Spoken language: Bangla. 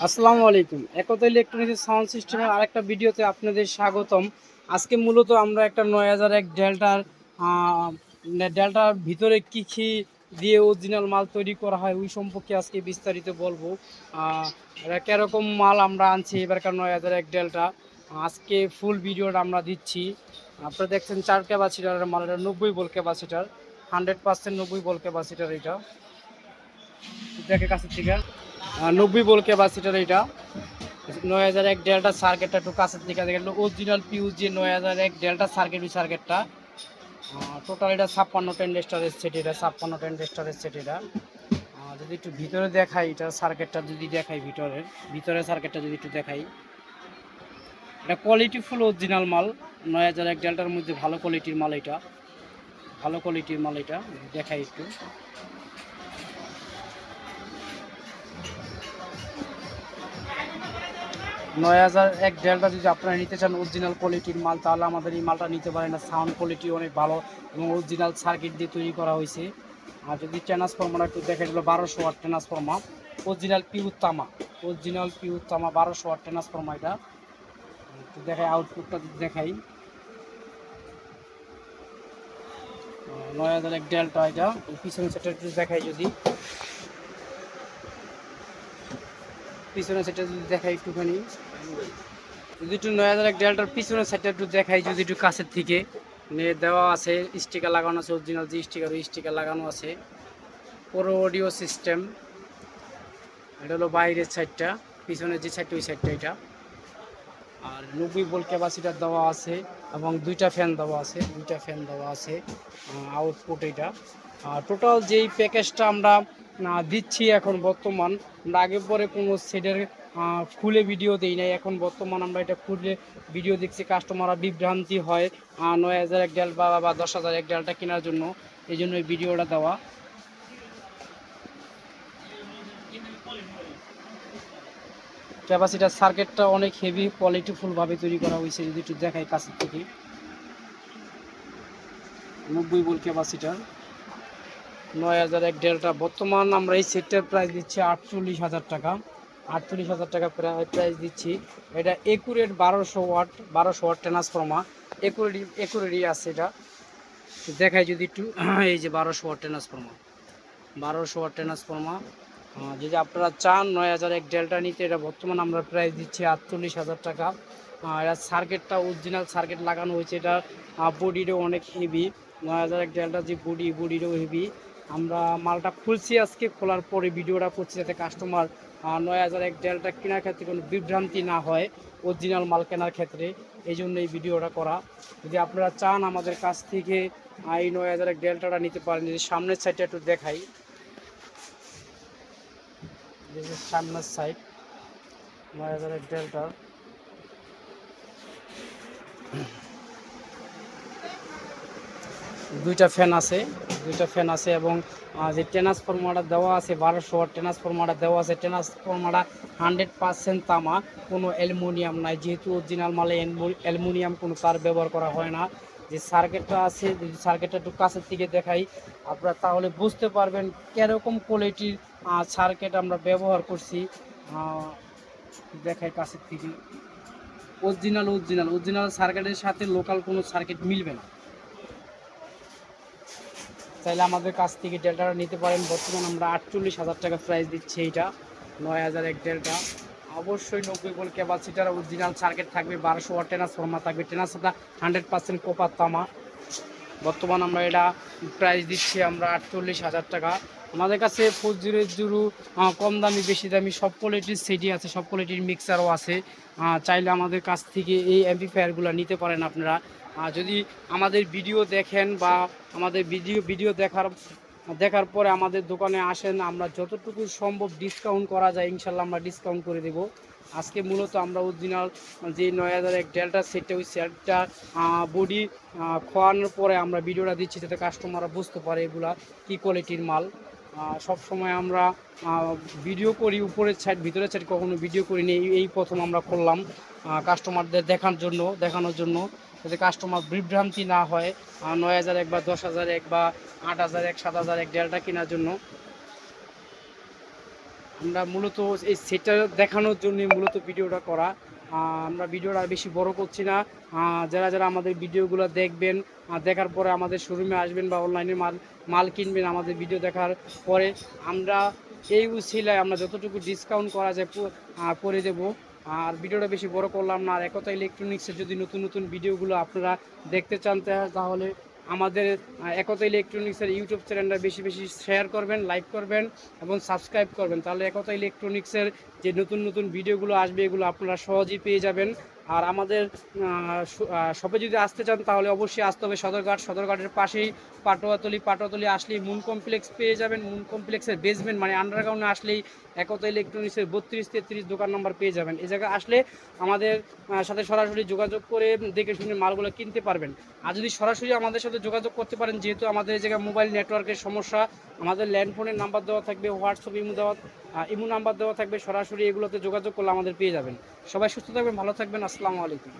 আসসালামু আলাইকুম। একতা ইলেকট্রনিক্স সাউন্ড সিস্টেমের আরেকটা ভিডিওতে আপনাদের স্বাগতম। আজকে মূলত আমরা একটা ৯০০১ ডেল্টার ভিতরে কি দিয়ে অরিজিনাল মাল তৈরি করা হয় ওই সম্পর্কে আজকে বিস্তারিত বলবো। এটা কিরকম মাল আমরা আনছি এবারকার ৯০০১ ডেল্টা। আজকে ফুল ভিডিওটা আমরা দিচ্ছি। আপনারা দেখছেন 4 ক্যাপাসিটারের মাল, এটা ৯০ ভোল্ট ক্যাপাসিটার, 100% ৯০ ভোল্ট ক্যাপাসিটার। এটা দেখে কাছের থেকে ৯০ ভোল্ট ক্যাপাসিটার। এটা ৯০০১ ডেল্টা সার্কিটটা একটু কাছের থেকে দেখেন, অরিজিনাল পিউজ যে ৯০০১ ডেল্টা সার্কিট, ওই সার্কিটটা টোটাল এটা ৫৬ ট্রানজিস্টরের সেট। এটা ৫৬ ট্রানজিস্টরের সেট। এটা যদি একটু ভিতরে দেখাই, এটা সার্কিটটা যদি দেখাই, ভিতরে সার্কিটটা যদি একটু দেখাই, এটা কোয়ালিটি ফুল অরিজিনাল মাল। ৯০০১ ডেল্টার মধ্যে ভালো কোয়ালিটির মাল। এটা ভালো কোয়ালিটির মাল। এটা দেখাই একটু। ৯০০১ ডেল্টা যদি আপনারা নিতে চান অরিজিনাল কোয়ালিটির মাল, তাহলে আমাদের এই মালটা নিতে পারেন। না, সাউন্ড কোয়ালিটি অনেক ভালো এবং অরিজিনাল সার্কিট দিয়ে তৈরি করা হয়েছে। আর যদি ট্রান্সফরমার একটু দেখে, দিল ১২০০ ওয়াট ট্রান্সফরমার, অরিজিনাল পিওর তামা। ১২০০ ওয়াট ট্রান্সফরমার। এটা একটু দেখাই, আউটপুটটা দেখাই। ৯০০১ ডেল্টা এটা পিছনে সেটা একটু দেখাই, যদি পিছনে সেটা যদি দেখাই একটুখানি, যদি একটু ৯০০১ ডেল্টার পিছনের সাইডটা একটু দেখাই, যদি একটু কাছের থেকে দেওয়া আছে, স্টিকার লাগানো আছে, অরিজিনাল যে স্টিকার, ওই স্টিকার লাগানো আছে। পুরো অডিও সিস্টেম। এটা হলো বাইরের সাইডটা, পিছনের যে সাইডটা, ওই সাইডটা এটা। আর ৯০ ভোল্ট ক্যাপাসিটার দেওয়া আছে এবং দুইটা ফ্যান দেওয়া আছে। আউটপুট এটা। টোটাল যেই প্যাকেজটা আমরা দিচ্ছি এখন বর্তমান, আমরা আগে পরে কোনো সেটের খুলে ভিডিও দিই নাই। এখন বর্তমান আমরা এটা খুলে ভিডিও দেখছি, কাস্টমাররা বিভ্রান্তি হয় ৯০০১ ডেল্টা বা ১০০০০ ডেল্টা কেনার জন্য, এই জন্য এই ভিডিওটা দেওয়া। ক্যাপাসিটার সার্কিটটা অনেক হেভি কোয়ালিটিফুলভাবে তৈরি করা হয়েছে। যদি একটু দেখাই কাছের থেকে, ৯০ ভোল্ট ক্যাপাসিটার ৯০০১ ডেল্টা। বর্তমান আমরা এই সেটটার প্রাইস দিচ্ছি ৪৮,০০০ টাকা। ৪৮,০০০ টাকা প্রাইস দিচ্ছি। এটা একুরেট ১২০০ ওয়াট ট্রান্সফরমার। একুরেটই আছে। এটা দেখাই যদি একটু, এই যে ১২০০ ওয়াট ট্রান্সফরমার, ১২০০ ওয়াট ট্রান্সফরমার। যদি আপনারা চান ৯০০১ ডেল্টা নিতে, এটা বর্তমান আমরা প্রাইস দিচ্ছি ৪৮,০০০ টাকা। এটা সার্কিটটা অরিজিনাল সার্কিট লাগানো হয়েছে। এটা বডিরও অনেক হেভি। ৯০০১ ডেল্টা যে বডিরও হেভি। আমরা মালটা খুলছি আজকে, খোলার পরে ভিডিওটা করছি যাতে কাস্টমার ৯০০১ ডেল্টা কেনার ক্ষেত্রে কোনো বিভ্রান্তি না হয় অরিজিনাল মাল কেনার ক্ষেত্রে, এই জন্য এই ভিডিওটা করা। যদি আপনারা চান আমাদের কাছ থেকে এই ৯০০১ ডেল্টাটা নিতে পারেন। যদি সামনের সাইডটা একটু দেখাই, সামনের সাইড ৯০০১ ডেল্টার। দুইটা ফ্যান আছে এবং যে ট্রান্সফরমারটা দেওয়া আছে ১২০০ ওয়াট ট্রান্সফরমারটা দেওয়া আছে, ট্রান্সফরমারটা ১০০% তামা, কোনো অ্যালুমিনিয়াম নাই। যেহেতু অরিজিনাল মালে অ্যালুমিনিয়াম কোনো তার ব্যবহার করা হয় না। যে সার্কিটটা আছে, যদি সার্কিটটা একটু কাছের থেকে দেখাই, আপনারা তাহলে বুঝতে পারবেন কীরকম কোয়ালিটির সার্কিট আমরা ব্যবহার করছি। দেখাই কাছের থেকে, অরিজিনাল সার্কিটের সাথে লোকাল কোনো সার্কিট মিলবে না। চাইলে আমাদের কাছ থেকে ডেল্টাটা নিতে পারেন। বর্তমান আমরা ৪৮,০০০ টাকা প্রাইস দিচ্ছি। এইটা ৯০০১ ডেল্টা। অবশ্যই ৯০ ভোল্ট ক্যাপাসিটার, অরিজিনাল সার্কিট থাকবে, ১২০০ ওয়াট ট্রান্সফরমার থাকবে, ট্রান্সফরমারটা 100% কপার তামা। বর্তমান আমরা এটা প্রাইস দিচ্ছি আমরা ৪৮,০০০ টাকা। আমাদের কাছে 400 কম দামি বেশি দামি সব কোয়ালিটির সিডি আছে, সব কোয়ালিটির মিক্সারও আছে। চাইলে আমাদের কাছ থেকে এই অ্যাম্পলিফায়ারগুলো নিতে পারেন আপনারা। যদি আমাদের ভিডিও দেখেন বা আমাদের ভিডিও দেখার পরে আমাদের দোকানে আসেন, আমরা যতটুকু সম্ভব ডিসকাউন্ট করা যায় ইনশাল্লাহ আমরা ডিসকাউন্ট করে দেব। আজকে মূলত আমরা অরিজিনাল যে ৯০০১ ডেল্টা সেটটা, ওই সেটটা বডি খোয়ানোর পরে আমরা ভিডিওটা দিচ্ছি যাতে কাস্টমাররা বুঝতে পারে এগুলা কী কোয়ালিটির মাল। সব সময় আমরা ভিডিও করি উপরের সাইড, ভিতরের সাইড কখনো ভিডিও করিনি। এই প্রথম আমরা করলাম কাস্টমারদের দেখানোর জন্য যাতে কাস্টমার বিভ্রান্তি না হয় ৯০০১ বা ১০০০০ বা ৮০০০, ৭০০০ ডেল্টা কেনার জন্য। আমরা মূলত এই সেটটা দেখানোর জন্য মূলত ভিডিওটা করা। আমরা ভিডিওটা বেশি বড় করছি না। যারা যারা আমাদের ভিডিওগুলো দেখবেন, দেখার পরে আমাদের শোরুমে আসবেন বা অনলাইনে মাল কিনবেন আমাদের ভিডিও দেখার পরে, আমরা এই উছিলায় আমরা যতটুকু ডিসকাউন্ট করা যায় করে দেবো। আর ভিডিওটা বেশি বড় করলাম না। আর একতা ইলেকট্রনিক্সের যদি নতুন নতুন ভিডিওগুলো আপনারা দেখতে চান তাহলে আমাদের একতা ইলেকট্রনিক্সের ইউটিউব চ্যানেলটা বেশি বেশি শেয়ার করবেন, লাইক করবেন এবং সাবস্ক্রাইব করবেন। তাহলে একতা ইলেকট্রনিক্সের যে নতুন নতুন ভিডিওগুলো আসবে এগুলো আপনারা সহজেই পেয়ে যাবেন। আর আমাদের শপে যদি আসতে চান তাহলে অবশ্যই আসতে হবে সদরঘাটের পাশেই পাটোয়াতলি আসলেই মুন কমপ্লেক্স পেয়ে যাবেন। মুন কমপ্লেক্সের বেসমেন্ট মানে আন্ডারগ্রাউন্ডে আসলেই একতা ইলেকট্রনিক্সের 32-33 দোকান নাম্বার পেয়ে যাবেন। এই জায়গায় আসলে আমাদের সাথে সরাসরি যোগাযোগ করে দেখে শুনে মালগুলো কিনতে পারবেন। আর যদি সরাসরি আমাদের সাথে যোগাযোগ করতে পারেন, যেহেতু আমাদের এই জায়গায় মোবাইল নেটওয়ার্কের সমস্যা, আমাদের ল্যান্ডফোনের নাম্বার দেওয়া থাকবে, হোয়াটসঅ্যাপ ইমো নাম্বার দেওয়া থাকবে, সরাসরি এগুলোতে যোগাযোগ করলে আমাদের পেয়ে যাবেন। সবাই সুস্থ থাকবেন, ভালো থাকবেন। আসসালামু আলাইকুম।